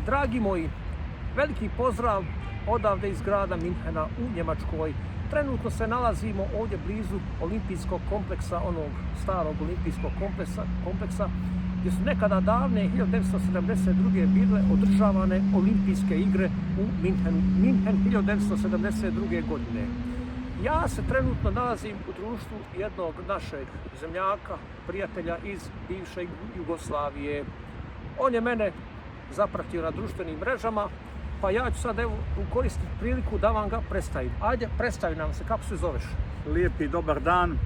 Dragi moji, veliki pozdrav odavde iz grada Minhena u Njemačkoj. Trenutno se nalazimo ovdje blizu olimpijskog kompleksa, onog starog olimpijskog kompleksa, gdje su nekada davne 1972. bile održavane olimpijske igre u Minhenu. Minhen 1972. godine. Ja se trenutno nalazim u društvu jednog našeg zemljaka, prijatelja iz bivše Jugoslavije. On je mene zapratio na društvenim mrežama, pa ja ću sad koristiti priliku da vam ga predstavim. Ajde, predstavi nam se, kako se zoveš? Lijepi dobar dan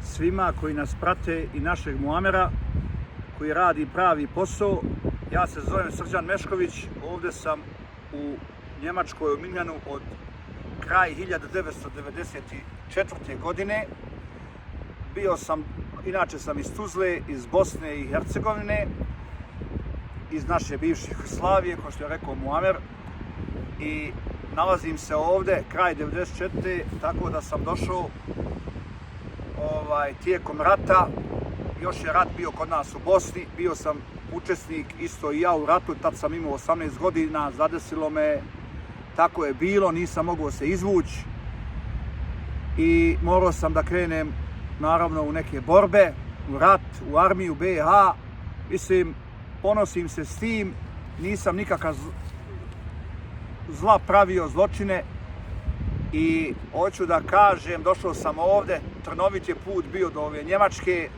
svima koji nas prate i našeg Muamera koji radi pravi posao. Ja se zovem Srđan Mešković, ovdje sam u Njemačkoj, u Minhenu od kraj 1994. godine. Inače sam iz Tuzle, iz Bosne i Hercegovine, iz naše bivše Jugoslavije, kao što je rekao Muamer, i nalazim se ovdje kraj 94. tako da sam došao tijekom rata. Još je rat bio kod nas u Bosni, bio sam učesnik isto i ja u ratu, tad sam imao 18 godina, zadesilo me, tako je bilo, nisam mogao se izvući i morao sam da krenem naravno u neke borbe, u rat, u armiju BiH. Mislim, ponosim se s tim, nisam nikakav zla pravio, zločine, i hoću da kažem, došao sam ovdje, trnovit je put bio do ove Njemačke,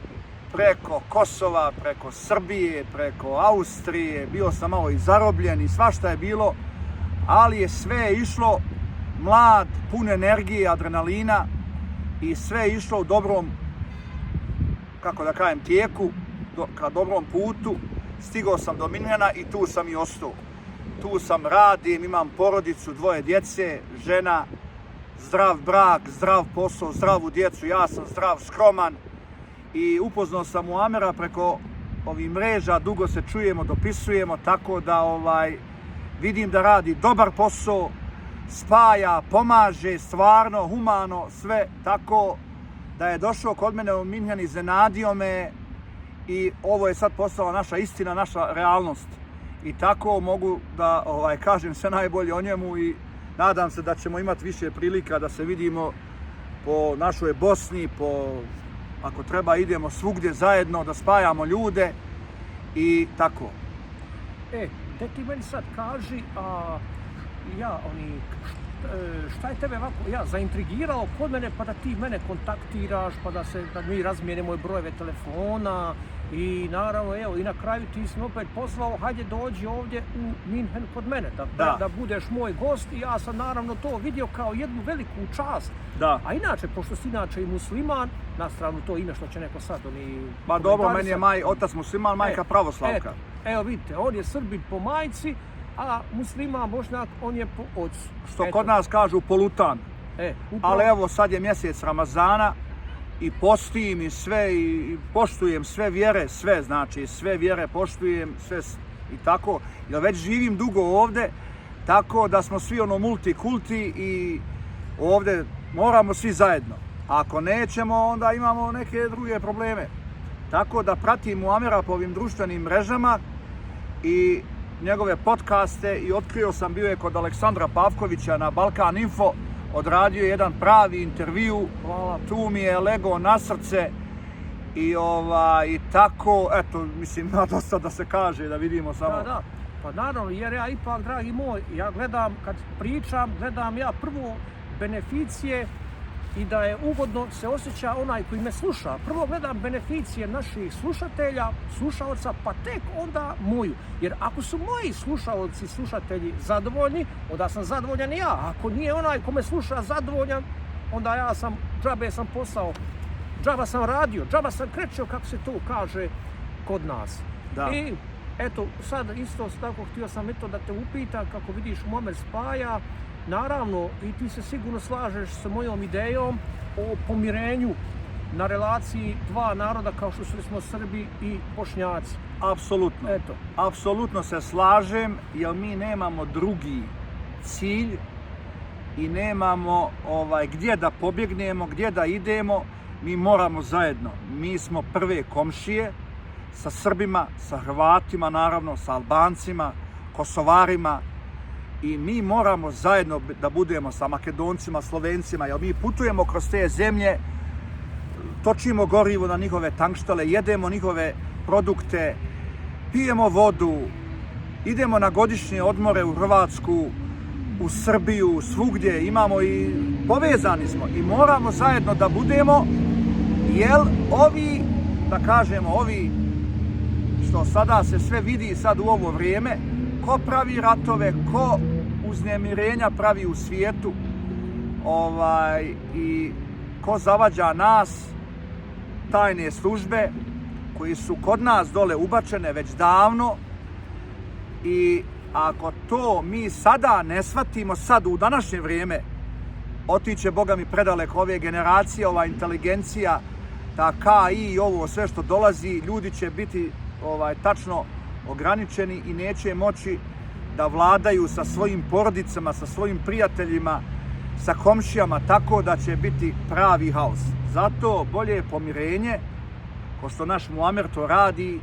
preko Kosova, preko Srbije, preko Austrije, bio sam malo i zarobljen i svašta je bilo, ali je sve išlo, mlad, pun energije, adrenalina, i sve je išlo u dobrom, kako da kažem, tijeku, ka dobrom putu. Stigao sam do Minhena i tu sam i ostao. Tu sam, radim, imam porodicu, 2 djece, žena, zdrav brak, zdrav posao, zdravu djecu, ja sam zdrav, skroman, i upoznao sam Muamera preko ovih mreža, dugo se čujemo, dopisujemo, tako da vidim da radi dobar posao, spaja, pomaže, stvarno, humano, sve, tako da je došao kod mene u Minhen, iznenadio me, i ovo je sad postala naša istina, naša realnost. I tako mogu da kažem sve najbolje o njemu i nadam se da ćemo imati više prilika da se vidimo po našoj Bosni, ako treba idemo svugdje zajedno, da spajamo ljude i tako. Da ti meni sad kaži, šta je tebe ovako zaintrigiralo kod mene, pa da ti mene kontaktiraš, pa da mi razmijenimo brojeve telefona, i naravno, i na kraju ti si me opet pozvao, hajde dođi ovdje u Minhen kod mene, da budeš moj gost, i ja sam naravno to vidio kao jednu veliku čast. Da. A inače, pošto si inače i musliman, na stranu to ime što će neko sad Ma dobro, meni je otac musliman, majka pravoslavka. Evo vidite, on je Srbin po majci, a musliman Bošnjak, on je po ocu. Što kod nas kažu polutan. Ali evo, sad je mjesec Ramazana i postim i sve, i poštujem sve vjere, sve vjere poštujem, sve i tako. Jer već živim dugo ovdje, tako da smo svi multikulti i ovdje moramo svi zajedno. Ako nećemo, onda imamo neke druge probleme. Tako da pratim Muamera po ovim društvenim mrežama i njegove podcaste, i otkrio sam, bio je kod Aleksandra Pavkovića na Balkan Info, odradio jedan pravi intervju. Hvala. Tu mi je legao na srce i tako, eto, mislim, ima dosta da se kaže, da vidimo samo. Da, pa naravno, jer ja ipak, dragi moj, ja gledam, kad pričam, gledam ja prvo beneficije i da je ugodno se osjeća onaj koji me sluša. Prvo gledam beneficije naših slušaoca, pa tek onda moju. Jer ako su moji slušaoci, slušatelji zadovoljni, onda sam zadovoljan i ja. Ako nije onaj ko me sluša zadovoljan, onda ja sam, džabe sam posao, džaba sam radio, džaba sam krećeo, kako se to kaže kod nas. Da. I eto, sad isto tako htio sam da te upitam, kako vidiš, Muamer spaja. Naravno, i ti se sigurno slažeš sa mojom idejom o pomirenju na relaciji dva naroda kao što smo Srbi i Bošnjaci. Apsolutno. Eto. Apsolutno se slažem, jer mi nemamo drugi cilj i nemamo gdje da pobjegnemo, gdje da idemo. Mi moramo zajedno. Mi smo prve komšije, sa Srbima, sa Hrvatima naravno, sa Albancima, Kosovarima i mi moramo zajedno da budemo sa Makedoncima, Slovencima, jer mi putujemo kroz te zemlje, točimo gorivo na njihove tankštale, jedemo njihove produkte, pijemo vodu, idemo na godišnje odmore u Hrvatsku, u Srbiju, svugdje, imamo i povezani smo i moramo zajedno da budemo, jer ovi, da kažemo, ovi što sada se sve vidi sad u ovo vrijeme, ko pravi ratove, ko uznemirenja pravi u svijetu i ko zavađa nas, tajne službe koji su kod nas dole ubačene već davno i ako to mi sada ne shvatimo sad u današnje vrijeme, otiće Boga mi predaleko ove generacije, ova inteligencija, ta KI i ovo sve što dolazi, ljudi će biti tačno ograničeni i neće moći da vladaju sa svojim porodicama, sa svojim prijateljima, sa komšijama, tako da će biti pravi haos. Zato bolje je pomirenje, ko što naš Muamer to radi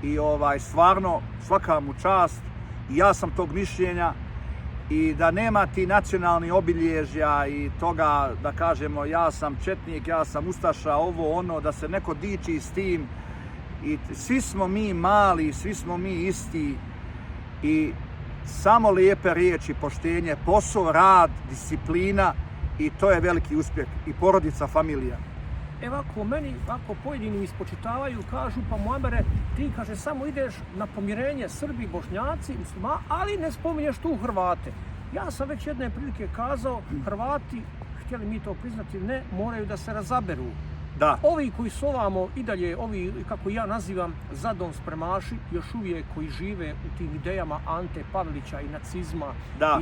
i stvarno svaka mu čast i ja sam tog mišljenja i da nema ti nacionalni obilježja i toga da kažemo ja sam četnik, ja sam ustaša, ovo ono, da se neko diči s tim i svi smo mi mali, svi smo mi isti i samo lijepe riječi, poštenje, posao, rad, disciplina i to je veliki uspjeh i porodica, familija. Ovako, meni ovako pojedini ispočitavaju, kažu pa Muamere, ti kaže samo ideš na pomirenje Srbi, Bošnjaci, muslima, ali ne spominješ tu Hrvate. Ja sam već jedne prilike kazao, Hrvati, htjeli mi to priznati, ne, moraju da se razaberu. Da. Ovi koji su ovamo i dalje, ovi, kako ja nazivam, za dom spremaši, još uvijek koji žive u tim idejama Ante Pavelića i nacizma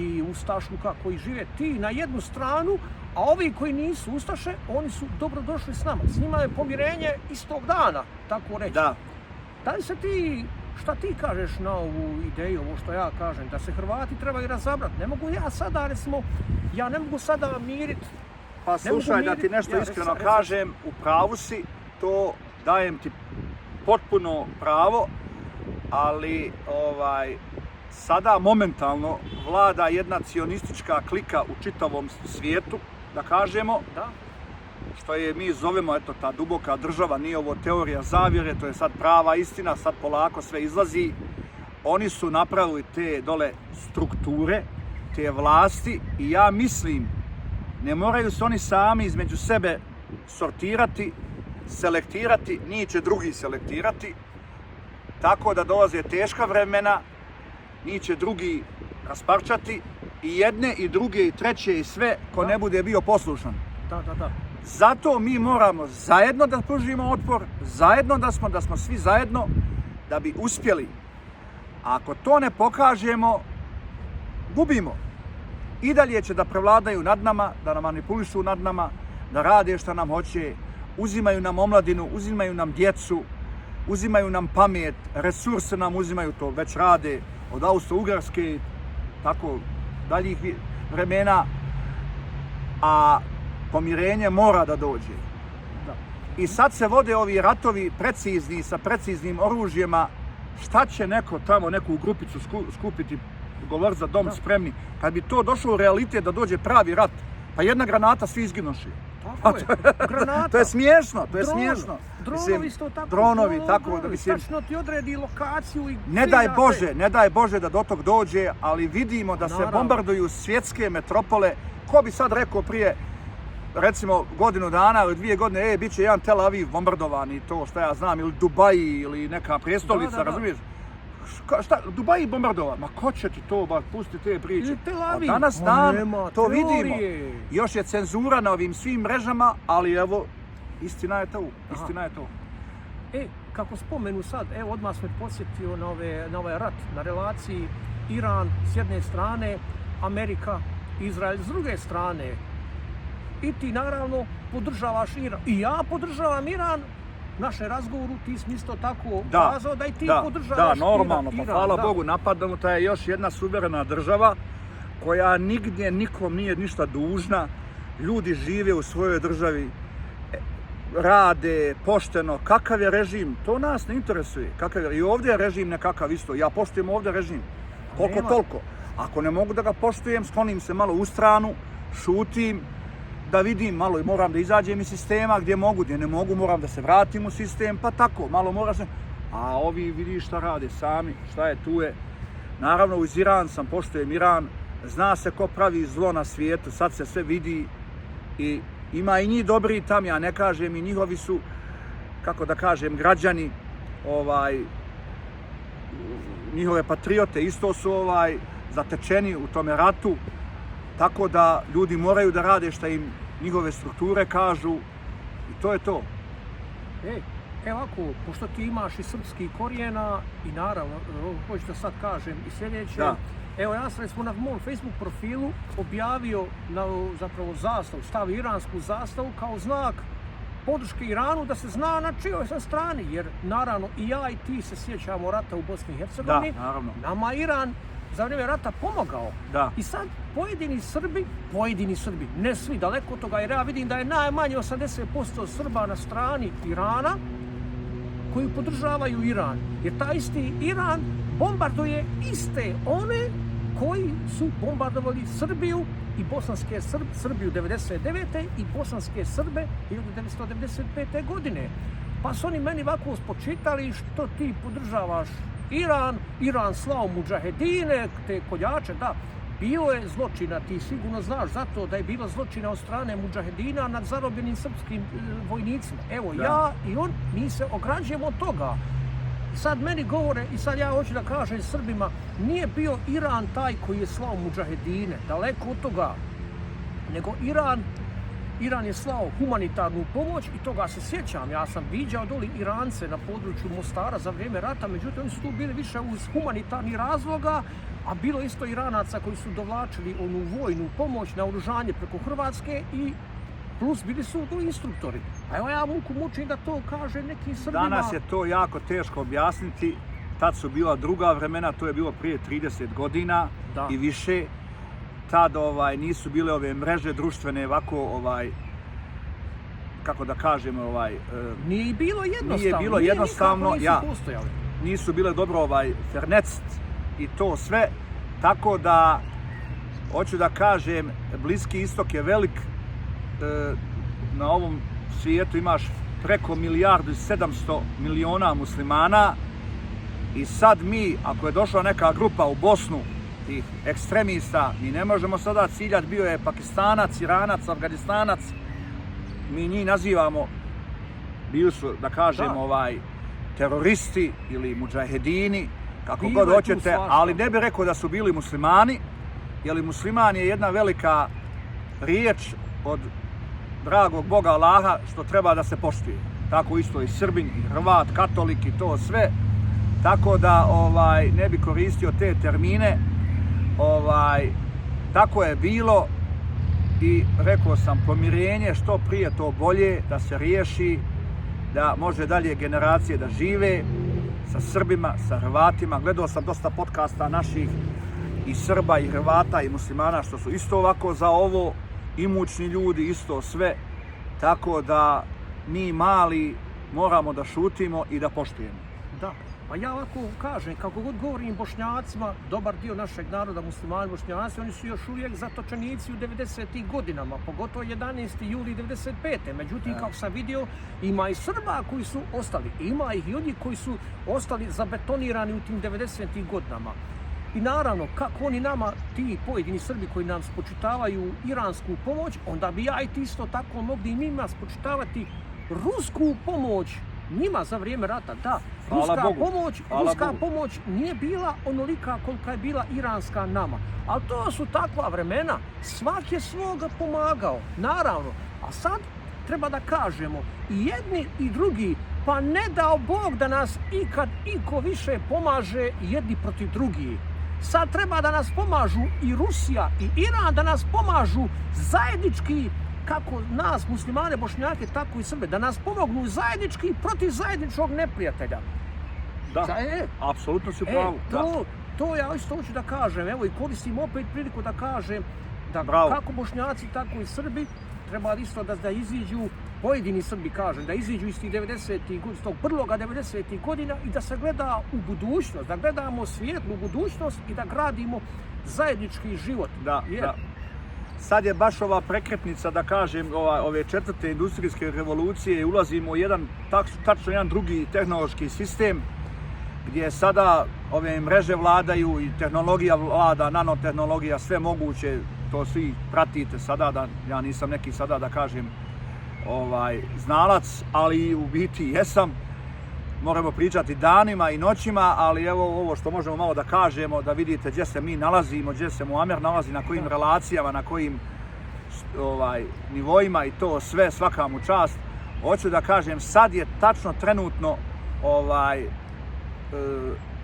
i ustašluka, koji žive ti na jednu stranu, a ovi koji nisu ustaše, oni su dobrodošli s nama. S njima je pomirenje istog dana, tako reći. Da li se ti, šta ti kažeš na ovu ideju, ovo što ja kažem, da se Hrvati trebaju razabrati? Ne mogu ja sada, recimo, ja ne mogu sada miriti. Pa slušaj, da ti nešto iskreno kažem, u pravu si, to dajem ti potpuno pravo, ali sada momentalno vlada jedna cionistička klika u čitavom svijetu, da kažemo, što je mi zovemo, eto, ta duboka država, nije ovo teorija zavjere, to je sad prava istina, sad polako sve izlazi. Oni su napravili te dole strukture, te vlasti i ja mislim, ne moraju se oni sami između sebe sortirati, selektirati, njih će drugi selektirati, tako da dolaze teška vremena, njih će drugi rasparčati i jedne i druge i treće i sve ko ne bude bio poslušan. Zato mi moramo zajedno da pružimo otpor, zajedno da smo svi zajedno da bi uspjeli. A ako to ne pokažemo, gubimo. I dalje će da prevladaju nad nama, da nam manipulišu nad nama, da rade što nam hoće, uzimaju nam omladinu, uzimaju nam djecu, uzimaju nam pamet, resurse nam uzimaju, to već rade od Austro-Ugarske, tako daljih vremena, a pomirenje mora da dođe. I sad se vode ovi ratovi precizni, sa preciznim oružjima, šta će neko tamo, neku grupicu skupiti, govor za dom spremni. Kad bi to došlo u realitet da dođe pravi rat, pa jedna granata svi izginoši. Tako je, granata. To je smiješno, to je smiješno. Dronovi isto tako. Dronovi, tako da mislim. Tačno ti odredi lokaciju i... Ne daj Bože da do tog dođe, ali vidimo da se bombarduju svjetske metropole. Ko bi sad rekao prije, recimo, godinu dana ili 2 godine, bit će jedan Tel Aviv bombardovan i to što ja znam, ili Dubaji ili neka prijestolnica, razumiješ? Šta, Dubaji bombardovan? Ma ko će ti to, pusti te priče. A danas dan to vidimo. Još je cenzura na ovim svim mrežama, ali evo, istina je to. Kako spomenu sad, evo odmah sam podsjetio na ovaj rat, na relaciji Iran s jedne strane, Amerika, Izrael s druge strane. I ti naravno podržavaš Iran. I ja podržavam Iran. U našem razgovoru ti si isto tako kazao da i ti podržavaš Iran. Da, normalno, pa hvala Bogu, napadnuta je još jedna suverena država koja nigdje nikom nije ništa dužna. Ljudi žive u svojoj državi. rade pošteno, kakav je režim, to nas ne interesuje. I ovdje je režim nekakav isto, ja poštujem ovdje režim, koliko toliko. Ako ne mogu da ga poštujem, sklonim se malo u stranu, šutim, da vidim malo i moram da izađem iz sistema gdje mogu, gdje ne mogu, moram da se vratim u sistem, pa tako, malo moram se... A ovi vidi šta rade sami, šta je tu je. Naravno, uz Iran sam, poštujem Iran, zna se ko pravi zlo na svijetu, sad se sve vidi i ima i njih dobri tam, ja ne kažem, i njihovi su, kako da kažem, građani, njihove patriote isto su zatečeni u tome ratu, tako da ljudi moraju da rade šta im njihove strukture kažu i to je to. Evo ovako, pošto ti imaš i srpski korijena i naravno, hoću da sad kažem i sljedeće, da. Evo ja sam na mom Facebook profilu objavio zapravo zastavu, stavio iransku zastavu kao znak podrške Iranu da se zna na čijoj sam strani, jer naravno i ja i ti se sjećamo rata u Bosni i Hercegovini, nama Iran za vrijeme rata pomogao. Da. I sad pojedini Srbi, ne svi, daleko od toga, jer ja vidim da je najmanje 80% Srba na strani Irana koji podržavaju Iran. Jer taj isti Iran bombarduje iste one koji su bombardovali Srbiju i bosanske Srbiju 1999. i bosanske Srbe 1995. godine. Pa su oni meni ovako spočitali što ti podržavaš Iran slao mudžahedine, te koljače, da. Bilo je zločina, ti sigurno znaš zato da je bilo zločina od strane mudžahedina nad zarobljenim srpskim vojnicima. Evo, ja i on, mi se ograđujemo od toga. Sad meni govore, i sad ja hoću da kažem Srbima, nije bio Iran taj koji je slao mudžahedine, daleko od toga, nego Iran je slao humanitarnu pomoć i toga se sjećam. Ja sam viđao doli Irance na području Mostara za vrijeme rata, međutim oni su tu bili više uz humanitarnih razloga, a bilo isto Iranaca koji su dovlačili onu vojnu pomoć na oružanje preko Hrvatske i plus bili su tu instruktori. A evo ja mučim da to kaže nekim Srbima. Danas je to jako teško objasniti. Tad su bila druga vremena, to je bilo prije 30 godina i više. Tad nisu bile ove mreže društvene ovako, kako da kažem, Nije bilo jednostavno. Nije bilo jednostavno, nisu bile dobro fernecit i to sve. Tako da, hoću da kažem, Bliski istok je velik. Na ovom svijetu imaš preko 1.700 miliona muslimana i sad mi, ako je došla neka grupa u Bosnu, tih ekstremista, mi ne možemo sada ciljati, bio je Pakistanac, Iranac, Afganistanac, mi njih nazivamo, bili su, da kažem, teroristi ili mudžahedini, kako god hoćete, ali ne bih rekao da su bili muslimani, jer musliman je jedna velika riječ od dragog Boga Allaha što treba da se poštuje. Tako isto i Srbin, i Hrvat, katolik i to sve. Tako da ne bi koristio te termine. Tako je bilo i rekao sam, pomirenje što prije to bolje, da se riješi, da može dalje generacije da žive sa Srbima, sa Hrvatima. Gledao sam dosta podcasta naših i Srba i Hrvata i muslimana što su isto ovako za ovo, imućni ljudi, isto sve. Tako da mi mali moramo da šutimo i da poštujemo. Da, pa ja ovako kažem, kako god govorim Bošnjacima, dobar dio našeg naroda, muslimani Bošnjaci, oni su još uvijek zatočenici u 90. godinama, pogotovo 11. juli 95. Međutim, kako sam vidio, ima i Srba koji su ostali, ima ih i oni koji su ostali zabetonirani u tim 90. godinama. I naravno, kako oni nama, ti pojedini Srbi koji nam spočitavaju iransku pomoć, onda bi ja i ti isto tako mogli i njima spočitavati rusku pomoć njima za vrijeme rata. Da, ruska pomoć nije bila onolika kolika je bila iranska nama. Ali to su takva vremena, svak je svoga pomagao, naravno. A sad treba da kažemo, i jedni i drugi, pa ne dao Bog da nas ikad iko više pomaže jedni protiv drugih. Sad treba da nas pomažu i Rusija i Iran, da nas pomažu zajednički, kako nas, muslimane, Bošnjake, tako i Srbe, da nas pomognu zajednički protiv zajedničkog neprijatelja. Da, apsolutno si pravo. To ja isto hoću da kažem, evo i koristim opet priliku da kažem da kako Bošnjaci, tako i Srbi treba isto da iziđu pojedini Srbi, kažem, da iziđu iz tih 90-ih, iz tog brloga 90-ih godina i da se gleda u budućnost, da gledamo svijetlu budućnost i da gradimo zajednički život. Da. Sad je baš ova prekretnica, da kažem, ove 4. industrijske revolucije i ulazimo u tačno jedan drugi tehnološki sistem gdje sada ove mreže vladaju i tehnologija vlada, nanotehnologija, sve moguće, to svi pratite sada, ja nisam neki sada da kažem znalac, ali u biti jesam. Moramo pričati danima i noćima, ali evo ovo što možemo malo da kažemo, da vidite gdje se mi nalazimo, gdje se Muamer nalazi, na kojim relacijama, na kojim nivoima i to sve, svaka mu čast. Hoću da kažem, sad je tačno trenutno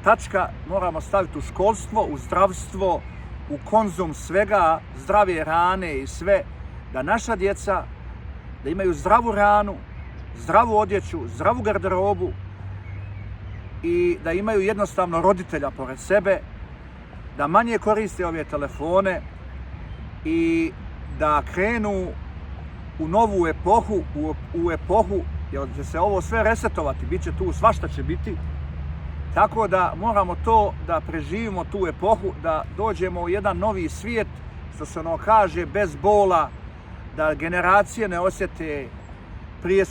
tačka, moramo staviti u školstvo, u zdravstvo, u konzum svega, zdrave hrane i sve, da naša djeca, da imaju zdravu hranu, zdravu odjeću, zdravu garderobu i da imaju jednostavno roditelja pored sebe, da manje koriste ove telefone i da krenu u novu epohu, u epohu, jer će se ovo sve resetovati, bit će tu, svašta će biti. Tako da moramo to da preživimo tu epohu, da dođemo u jedan novi svijet, što se ono kaže, bez bola, da generacije ne osjete, prije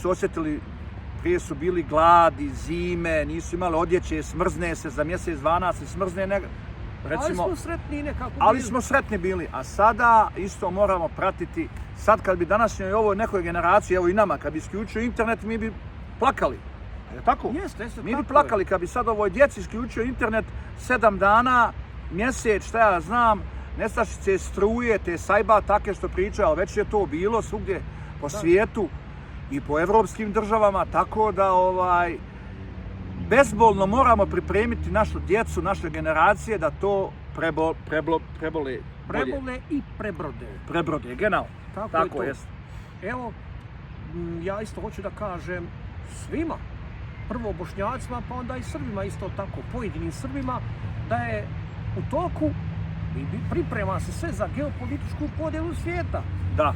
su bili gladi, zime, nisu imali odjeće, smrzne se, za mjesec, 12 se smrzne, recimo, ali smo sretni nekako. Ali smo sretni bili, a sada isto moramo pratiti, sad kad bi današnjoj ovoj nekoj generaciji, evo i nama, kad bi isključio internet, mi bi plakali. Je tako? Jeste, mi bi plakali kad bi sad ovoj djeci isključio internet 7 dana, mjesec, šta ja znam, nestašice struje, te sajba take što pričaju, ali već je to bilo svugdje po svijetu i po evropskim državama, tako da bezbolno moramo pripremiti našu djecu, naše generacije da to prebole i prebrode. Prebrode, genau. Tako jest. Evo, ja isto hoću da kažem svima, prvo Bošnjacima, pa onda i Srbima isto tako, pojedinim Srbima, da je u toku i priprema se sve za geopolitičku podjelu svijeta. Da.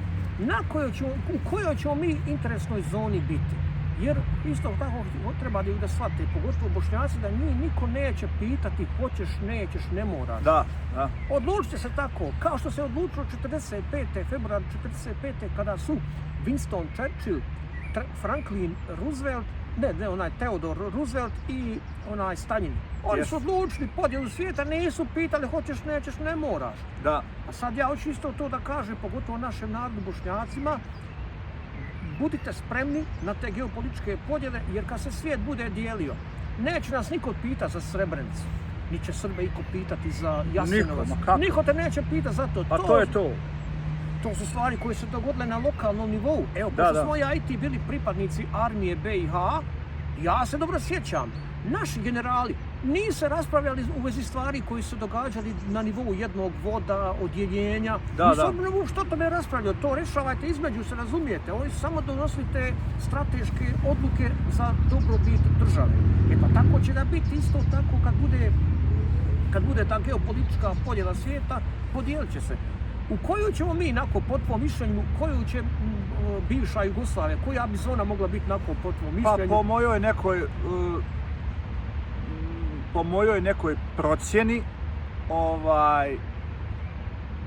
U kojoj ćemo mi interesnoj zoni biti? Jer isto tako treba da shvate, pogotovo Bošnjaci, da njih niko neće pitati hoćeš, nećeš, ne moraš. Da. Odlučite se tako, kao što se odlučilo februar 45. kada su Winston Churchill, Franklin Roosevelt, Theodore Roosevelt i Stalin. Oni su odlučili podjelu svijeta, nisu pitali hoćeš, nećeš, ne moraš. Da. A sad ja hoću isto to da kažem, pogotovo našem narodu Bošnjacima, budite spremni na te geopolitičke podjele, jer kad se svijet bude dijelio, neće nas niko pitati za Srebrenicu, ni će Srbe iko pitati za Jasenovac. Niko te neće pitati za to. Pa to je to. To su stvari koje se dogodile na lokalnom nivou. Evo, pošto smo ja i ti bili pripadnici armije BiH, ja se dobro sjećam, naši generali nisu raspravljali u vezi stvari koji su događali na nivou jednog voda, odjeljenja. Nisu uopšte o tome raspravljali, to rešavajte između se, razumijete. Oni su samo donosili te strateške odluke za dobrobit države. E pa tako će da biti isto tako kad bude ta geopolitička podjela svijeta, podijelit će se. U koju ćemo mi, po tvom mišljenju, koju će bivša Jugoslavija, koja bi zona mogla biti po tvom mišljenju? Pa po mojoj nekoj procjeni,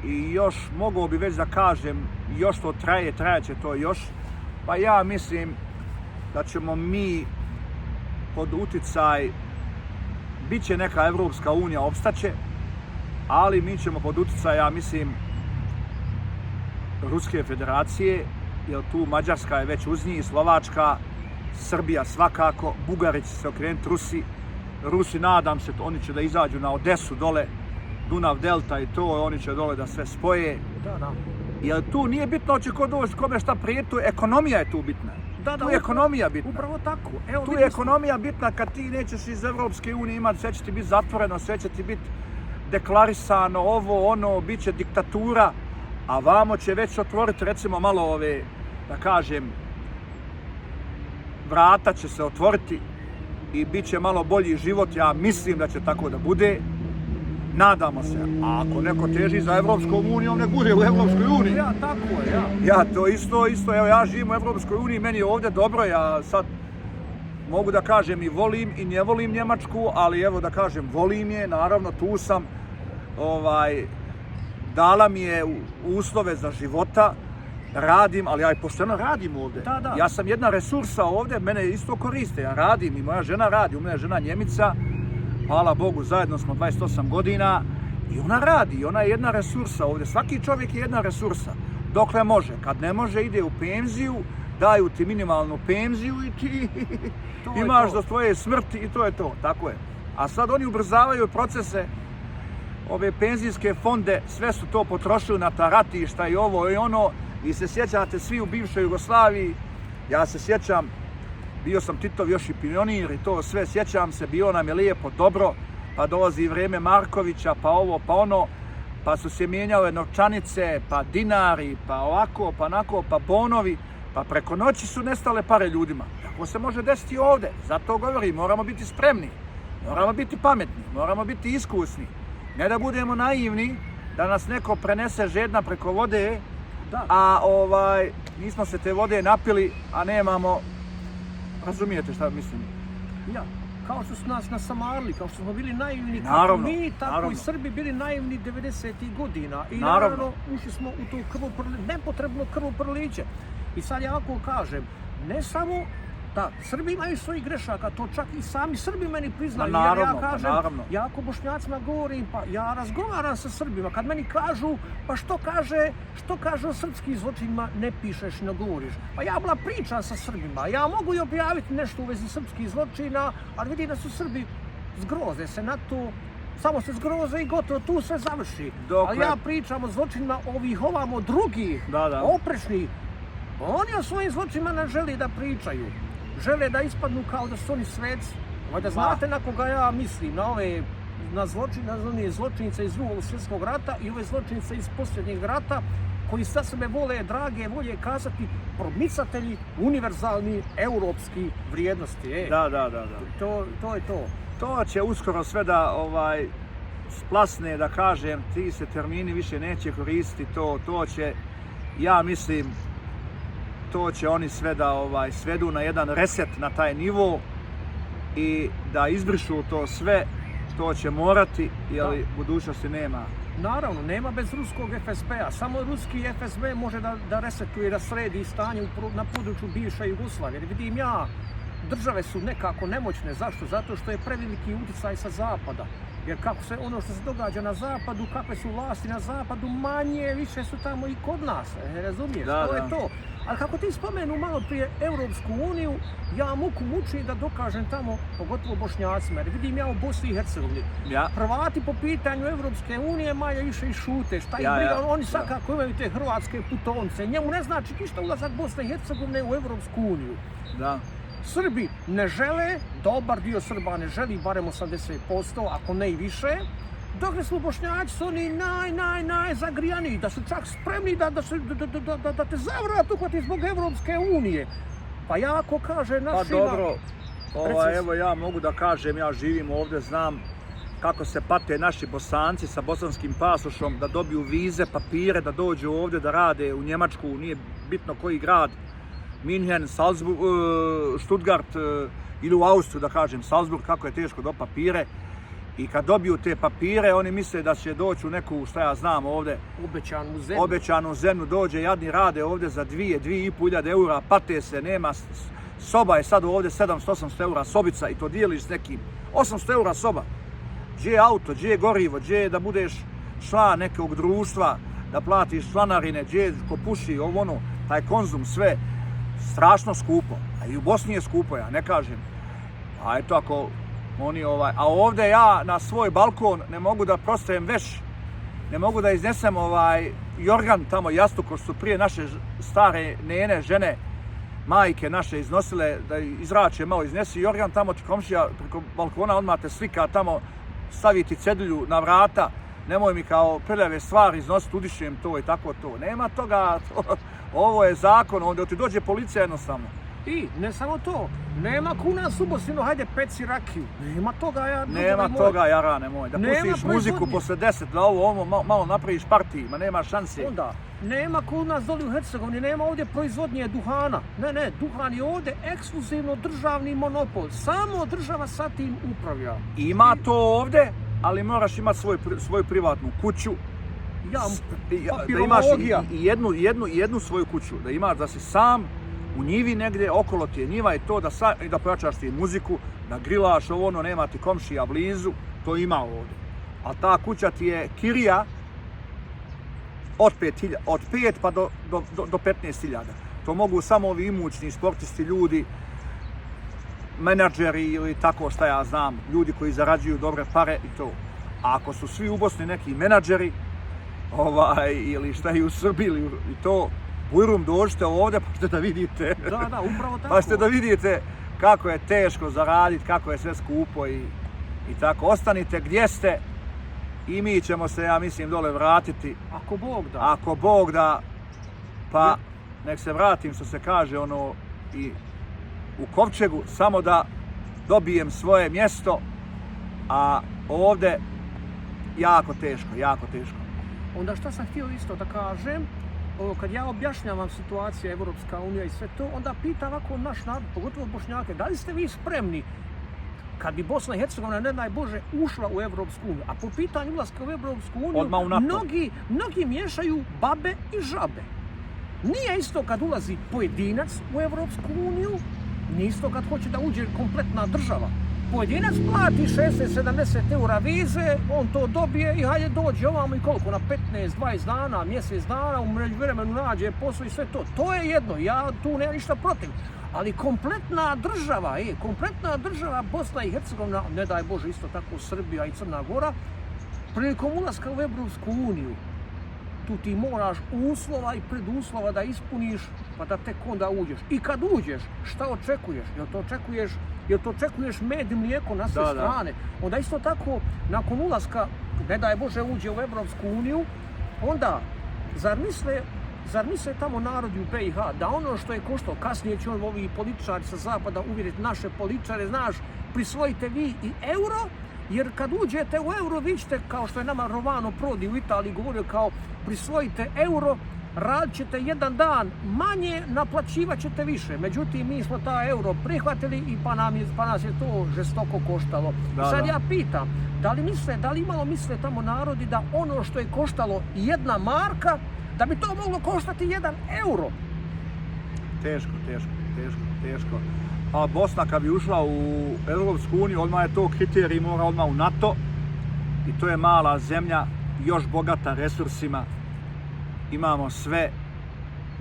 i još mogao bi već da kažem, još to trajaće to još, pa ja mislim da ćemo mi pod uticaj, bit će neka Evropska unija, opstaće, ali mi ćemo pod uticaj, ja mislim, Ruske federacije, jer tu Mađarska je već uz njih, Slovačka, Srbija svakako, Bugari će se okrenuti Rusi, nadam se, oni će da izađu na Odesu dole, Dunav delta i to, oni će dole da sve spoje. Da. Jer tu nije bitno će ko doći, kome šta prijetu, ekonomija je tu bitna. Tu je ekonomija bitna. Upravo tako. Tu je ekonomija bitna kad ti nećeš iz Evropske unije imati, sve će ti biti zatvoreno, sve će ti biti deklarisano, ovo, ono, bit će diktatura, a vamo će već otvoriti, recimo, malo da kažem, vrata će se otvoriti i bit će malo bolji život, ja mislim da će tako da bude. Nadamo se. A ako neko teži za Evropskom unijom, nek bude u Evropskoj uniji. Ja, tako je, ja. Ja to isto, evo ja živim u Evropskoj uniji, meni je ovdje dobro, ja sad mogu da kažem i volim i ne volim Njemačku, ali evo da kažem volim je, naravno tu sam, dala mi je uslove za života, radim, ali ja i pošteno radim ovdje. Da. Ja sam jedna resursa ovdje, mene isto koriste, ja radim i moja žena radi, u mene je žena Njemica, hvala Bogu, zajedno smo 28 godina i ona radi, ona je jedna resursa ovdje, svaki čovjek je jedna resursa, dokle može, kad ne može ide u penziju, daju ti minimalnu penziju i ti imaš do svoje smrti i to je to, tako je. A sad oni ubrzavaju procese, ove penzijske fonde, sve su to potrošili na ta ratišta i ovo i ono, i se sjećate svi u bivšoj Jugoslaviji, ja se sjećam, bio sam Titov još i pionir i to sve, sjećam se, bilo nam je lijepo, dobro, pa dolazi vrijeme Markovića, pa ovo, pa ono, pa su se mijenjale novčanice, pa dinari, pa ovako, pa onako, pa bonovi, pa preko noći su nestale pare ljudima. Tako se može desiti ovdje, zato govorim, moramo biti spremni, moramo biti pametni, moramo biti iskusni, ne da budemo naivni, da nas neko prenese žedna preko vode, a nismo se te vode napili, a nemamo, razumijete šta mislim? Ja, kao što su nas nasamarili, kao što smo bili naivni, kako mi, tako i Srbi bili naivni 90. godina. I naravno ušli smo u to nepotrebno krvoproliće. I sad ja ako kažem, ne samo da Srbi imaju svojih grešaka, to čak i sami Srbi meni priznaju. Jer ja kažem, ja ako Bošnjacima govorim, pa ja razgovaram sa Srbima, kad meni kažu, pa što kaže o srpskim zločinima, ne pišeš, ne govoriš. Pa ja pričam sa Srbima, ja mogu i objaviti nešto u vezi srpskih zločina, ali vidim da su Srbi zgroze se na to, samo se zgroze i gotovo, tu sve završi. Ali ja pričam o zločinima ovamo drugih, oprečnih. Oni o svojim zločinima ne žele da pričaju. Žele da ispadnu kao da su oni sveci. Da znate na koga ja mislim, na zločinice iz Drugog svjetskog rata i ove zločinice iz posljednjeg rata, koji sa sebe vole, drage volje kazati, promicatelji univerzalni europski vrijednosti. To je to. To će uskoro sve da splasne, da kažem, ti se termini više neće koristiti, to će, ja mislim, to će oni sve da svedu na jedan reset na taj nivo i da izbrišu to sve, to će morati, jer budućnosti nema. Naravno, nema bez ruskog FSB-a. Samo ruski FSB može da resetuje, da sredi stanje na području bivše Jugoslavije. Jer vidim ja, države su nekako nemoćne. Zašto? Zato što je preveliki utjecaj sa zapada. Jer kako se ono što se događa na zapadu, kakve su vlasti na zapadu, manje, više su tamo i kod nas. Razumiješ? To je to. Ali kako ti spomenu malo prije Europsku uniju, ja muku muči da dokažem tamo, pogotovo Bošnjacima, jer vidim ja u Bosni i Hercegovini. Hrvati po pitanju Europske unije manje više i šute, šta ih briga, oni svakako imaju te hrvatske putovnice. Njemu ne znači ništa ulazak Bosne i Hercegovine u Europsku uniju. Srbi ne žele, dobar dio Srba ne želi, barem 80%, ako ne i više, dok su Bošnjaci su oni najzagrijaniji, da su čak spremni da te zavrat uhvati zbog Evropske unije. Pa ja ako kaže našima... Pa dobro, evo ja mogu da kažem, ja živim ovdje, znam kako se pate naši Bosanci sa bosanskim pasošom, da dobiju vize, papire, da dođu ovdje da rade u Njemačku, nije bitno koji grad, Minhen, Salzburg, Stuttgart ili u Austriju, da kažem, Salzburg, kako je teško do papire. I kad dobiju te papire, oni misle da će doći u neku, šta ja znam ovdje, obećanu zemlju, dođe jadni, rade ovdje za 2.500 eura, pate se, nema, soba je sad ovdje 700-800 eura sobica i to dijeliš s nekim. 800 eura soba. Gdje je auto, gdje je gorivo, gdje je da budeš član nekog društva, da platiš članarine, gdje je ko puši, ovo ono, taj konzum, sve. Strašno skupo, a i u Bosni je skupo, ja ne kažem. A eto ako oni a ovdje ja na svoj balkon ne mogu da prostajem veš, ne mogu da iznesem jorgan tamo jastuk, ko su prije naše stare nene, žene, majke naše iznosile, da izrače malo, iznesi jorgan tamo ti komšija preko balkona, odmah te slika tamo, staviti cedulju na vrata, nemoj mi kao prljave stvari iznositi, udišem to i tako to. Nema toga, ovo je zakon, onda ti dođe policija jednostavno. I ne samo to, nema kuna subosinu, hajde peci rakiju. Nema toga, Nema toga, jarane moj. Da Nema pustiš muziku posle 10, da ovo malo napraviš partiji, ma nema šanse. Onda, nema kod nas doli u Hercegovini, nema ovdje proizvodnje duhana. Ne, duhan je ovdje ekskluzivno državni monopol. Samo država sa tim upravlja. Ima to ovdje, ali moraš imati svoju privatnu kuću. Da imaš jednu svoju kuću, da imaš da si sam u njivi negdje, okolo ti je njiva i to da pojačaš ti muziku, da grilaš ono, nema ti komšija blizu, to ima ovdje. A ta kuća ti je kirija od 5 pa do 15.000. To mogu samo ovi imućni sportisti, ljudi, menadžeri ili tako šta ja znam, ljudi koji zarađuju dobre pare i to. A ako su svi u Bosni neki menadžeri, ili šta i u Srbiji ili i to, bujrum, dođite ovdje pa ćete da vidite. Da, upravo tako. Pa ćete da vidite kako je teško zaraditi, kako je sve skupo i tako. Ostanite gdje ste i mi ćemo se, ja mislim, dole vratiti. Ako Bog da, pa nek se vratim, što se kaže, i u kovčegu, samo da dobijem svoje mjesto, a ovdje jako teško. Onda šta sam htio isto da kažem, kad ja objašnjavam situaciju Evropska unija i sve to, onda pita ovako naš narod, pogotovo Bošnjake, da li ste vi spremni kad bi Bosna i Hercegovina, ne daj Bože, ušla u Evropsku uniju, a po pitanju ulaska u Evropsku uniju, mnogi miješaju babe i žabe. Nije isto kad ulazi pojedinac u Evropsku uniju, nije isto kad hoće da uđe kompletna država. Pojedinac plati 60-70 eura vize, on to dobije i hajde dođe ovamo i koliko, na 15-20 dana, mjesec dana, u međuvremenu nađe posao i sve to. To je jedno, ja tu nemam ništa protiv. Ali kompletna država Bosna i Hercegovina, ne daj Bože, isto tako Srbija i Crna Gora, prilikom ulaska u Evropsku uniju, tu ti moraš uslova i preduslova da ispuniš, pa da tek onda uđeš. I kad uđeš, šta očekuješ? Jel to očekuješ med i mlijeko na sve strane? Onda isto tako, nakon ulaska, ne daj Bože, uđe u Evropsku uniju, onda, zar misle tamo narodi u BiH da ono što je koštalo, kasnije će ovi političari sa zapada uvjeriti naše političare, znaš, prisvojite vi i euro, jer kad uđete u euro, vi ćete, kao što je nama Romano Prodi u Italiji govorio, kao prisvojite euro, radit ćete jedan dan manje, naplaćivat ćete više. Međutim, mi smo taj euro prihvatili i pa nas je to žestoko koštalo. Sad ja pitam, da li imalo misle tamo narodi da ono što je koštalo 1 marka, da bi to moglo koštati 1 euro? Teško. A Bosna kad bi ušla u Europsku uniju, odmah je to kriterij, mora odmah u NATO. I to je mala zemlja, još bogata resursima. Imamo sve,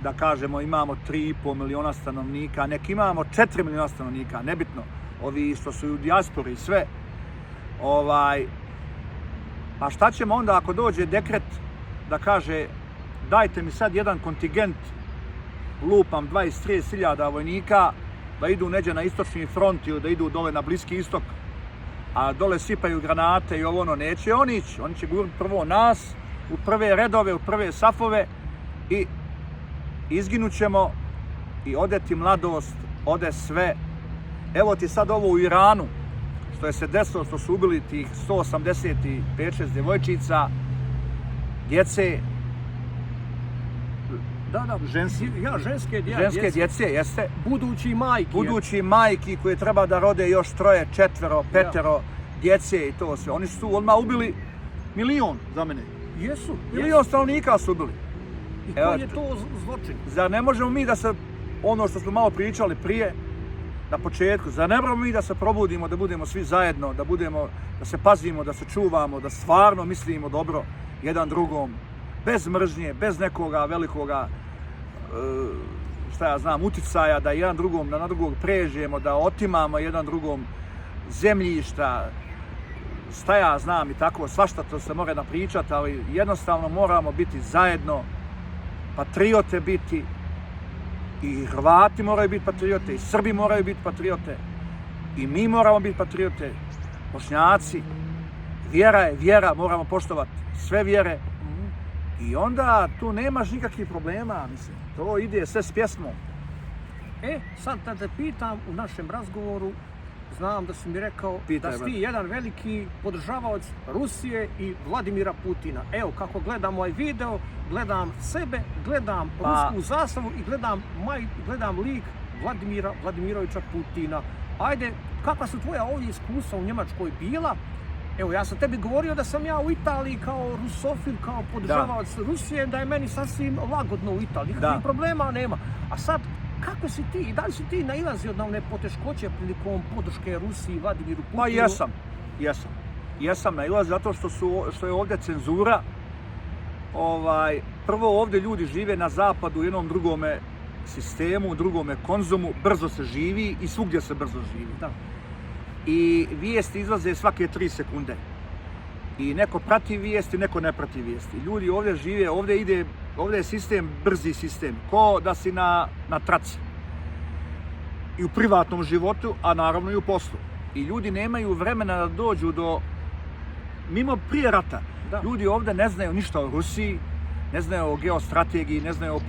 da kažemo, imamo 3,5 miliona stanovnika, nek imamo 4 miliona stanovnika, nebitno. Ovi što su u dijaspori i sve. Pa šta ćemo onda ako dođe dekret da kaže dajte mi sad jedan kontingent, lupam 20-30 hiljada vojnika, da idu neđe na istočni front ili da idu dole na Bliski istok, a dole sipaju granate i neće oni ići. Oni će guriti prvo nas u prve redove, u prve safove i izginut ćemo i ode ti mladost, ode sve. Evo ti sad ovo u Iranu, što je se desilo, što su ubili tih 185 djevojčica, djece, ženske djece, jeste. Budući majki koje treba da rode još 3, 4, 5 djece i to sve. Oni su odmah ubili 1 milion za mene. Jesu. 1 milion stanovnika su ubili. I koji je to zločin? Zar ne možemo mi da se, ono što smo malo pričali prije, na početku, zar ne možemo mi da se probudimo, da budemo svi zajedno, da se pazimo, da se čuvamo, da stvarno mislimo dobro jedan drugom, bez mržnje, bez nekoga velikoga, uticaja, da jedan drugom, da na drugog pređemo, da otimamo jedan drugom zemljišta, šta ja znam i tako, svašta to se mora napričati, ali jednostavno moramo biti zajedno, patriote biti, i Hrvati moraju biti patriote, i Srbi moraju biti patriote, i mi moramo biti patriote, Bošnjaci. Vjera je vjera, moramo poštovati sve vjere. I onda tu nemaš nikakvih problema, mislim. To ide sve s pjesmom. Sad da te pitam u našem razgovoru, znam da si mi rekao Pitaj da si me. ti jedan veliki podržavaoc Rusije i Vladimira Putina. Evo, kako gledam ovaj video, gledam sebe, gledam rusku zastavu i gledam lik Vladimira Vladimirovića Putina. Ajde, kakva su tvoja ovdje iskustva u Njemačkoj bila? Evo, ja sam tebi govorio da sam ja u Italiji kao rusofil, kao podržavaoc Rusije, da je meni sasvim lagodno u Italiji, nikakvih problema nema. A sad, kako si ti, da li si ti nailazio na one poteškoće prilikom podrške Rusiji i Vladimiru Putinu? Pa jesam nailazio zato što je ovdje cenzura. Prvo ovdje ljudi žive na zapadu u jednom drugome sistemu, u drugome konzumu, brzo se živi i svugdje se brzo živi. Da. I vijesti izlaze svake 3 sekunde. I neko prati vijesti, neko ne prati vijesti. Ljudi ovdje žive, ovdje je sistem, brzi sistem, ko da si na traci. I u privatnom životu, a naravno i u poslu. I ljudi nemaju vremena da dođu mimo prije rata. Da. Ljudi ovdje ne znaju ništa o Rusiji, ne znaju o geostrategiji, ne znaju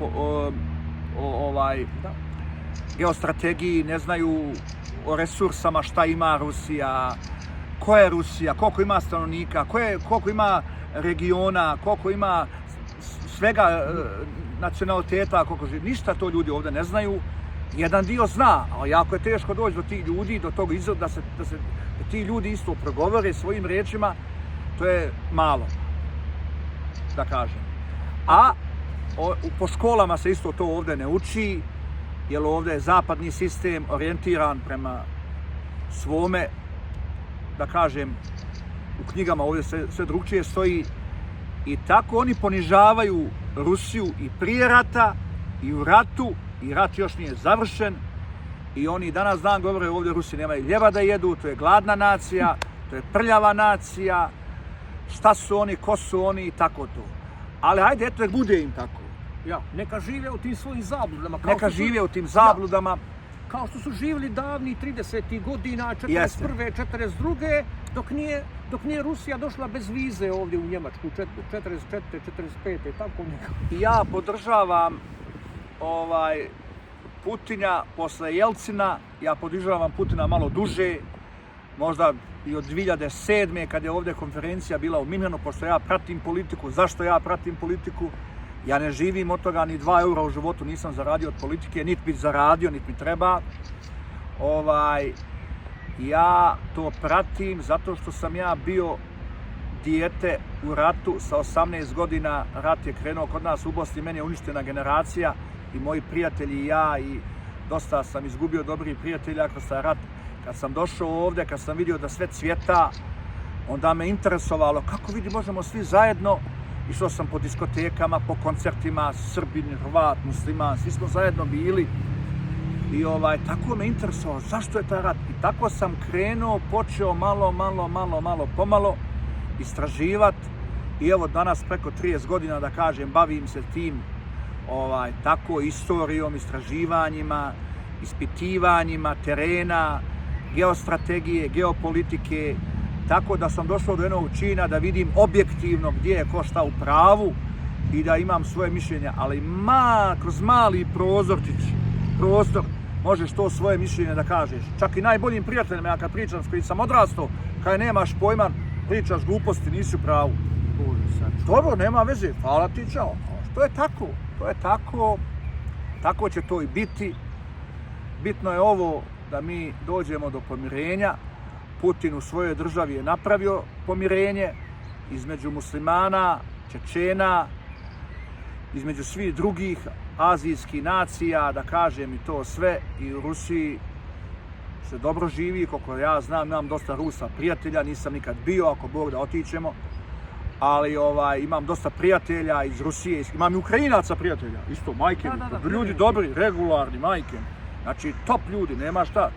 geostrategiji, ne znaju o resursama, šta ima Rusija, ko je Rusija, koliko ima stanovnika, koliko ima regiona, koliko ima svega nacionaliteta, koliko živi. Ništa to ljudi ovdje ne znaju. Jedan dio zna, ali jako je teško doći do tih ljudi, do tog da ti ljudi isto progovore svojim riječima, to je malo, da kažem. A po školama se isto to ovdje ne uči, jer ovdje je zapadni sistem orijentiran prema svome, da kažem, u knjigama ovdje sve drugčije stoji. I tako oni ponižavaju Rusiju i prije rata i u ratu, i rat još nije završen. I oni danas dan govore ovdje Rusi nemaju ljeba da jedu, to je gladna nacija, to je prljava nacija, šta su oni, ko su oni i tako to. Ali hajde, eto, bude im tako. Ja, neka žive u tim svojim zabludama. Kao što su živjeli davni 30. godina, 41. 42. dok nije Rusija došla bez vize ovdje u Njemačku, 44. 45. tako nekako. Ja podržavam Putina posle Jelcina, ja podržavam Putina malo duže, možda i od 2007. kad je ovdje konferencija bila u Minhenu, pošto ja pratim politiku. Zašto ja pratim politiku? Ja ne živim od toga, ni 2 eura u životu nisam zaradio od politike, niti bi zaradio, niti mi treba. Ja to pratim zato što sam ja bio dijete u ratu sa 18 godina. Rat je krenuo kod nas u Bosni, meni je uništena generacija i moji prijatelji i ja, i dosta sam izgubio dobrih prijatelja kroz taj rat. Kad sam došao ovdje, kad sam vidio da sve cvjeta, onda me interesovalo kako možemo svi zajedno. Išao sam po diskotekama, po koncertima, Srbin, Hrvat, Musliman, svi smo zajedno bili. I tako me interesovalo zašto je taj rat. I tako sam krenuo, počeo malo pomalo istraživati. I evo danas preko 30 godina, da kažem, bavim se tim tako istorijom, istraživanjima, ispitivanjima terena, geostrategije, geopolitike. Tako da sam došao do jednog čina da vidim objektivno gdje je ko šta u pravu i da imam svoje mišljenja, ali kroz mali prostor možeš to svoje mišljenje da kažeš. Čak i najboljim prijateljima, ja kad pričam s kojim sam odrastao, kad nemaš pojma, pričaš gluposti, nisi u pravu. Dobro, nema veze, hvala ti, čao. To je tako, tako će to i biti. Bitno je ovo da mi dođemo do pomirenja. Putin u svojoj državi je napravio pomirenje između muslimana, Čečena, između svih drugih azijskih nacija, da kažem i to sve. I u Rusiji se dobro živi, koliko ja znam, imam dosta Rusa prijatelja, nisam nikad bio, ako Bog da otićemo. Ali imam dosta prijatelja iz Rusije, imam i Ukrajinaca prijatelja, isto, majke, ljudi dobri, regularni, majke. Znači, top ljudi, nema šta.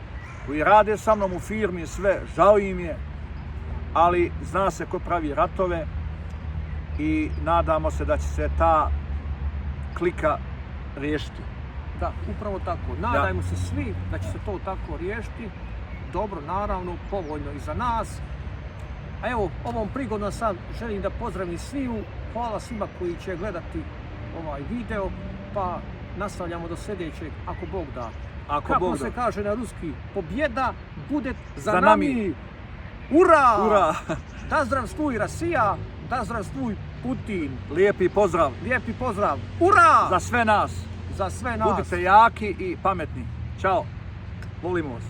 Koji rade sa mnom u firmi, sve, žao im je, ali zna se ko pravi ratove i nadamo se da će se ta klika riješiti. Da, upravo tako. Nadajmo se svi da će se to tako riješiti. Dobro, naravno, povoljno i za nas. A evo, ovom prigodom sad želim da pozdravim sviju. Hvala svima koji će gledati ovaj video, pa nastavljamo do sljedećeg, ako Bog da. Ako kako Bog se da. kaže na ruski, pobjeda bude za Za nami. nami. Ura! Ura! Da zdravstvuj Rasija, da zdravstvuj Putin. Lijepi pozdrav Lijepi pozdrav. Ura! za sve nas. Za sve nas. Budite jaki i pametni. Ćao. Volimo vas.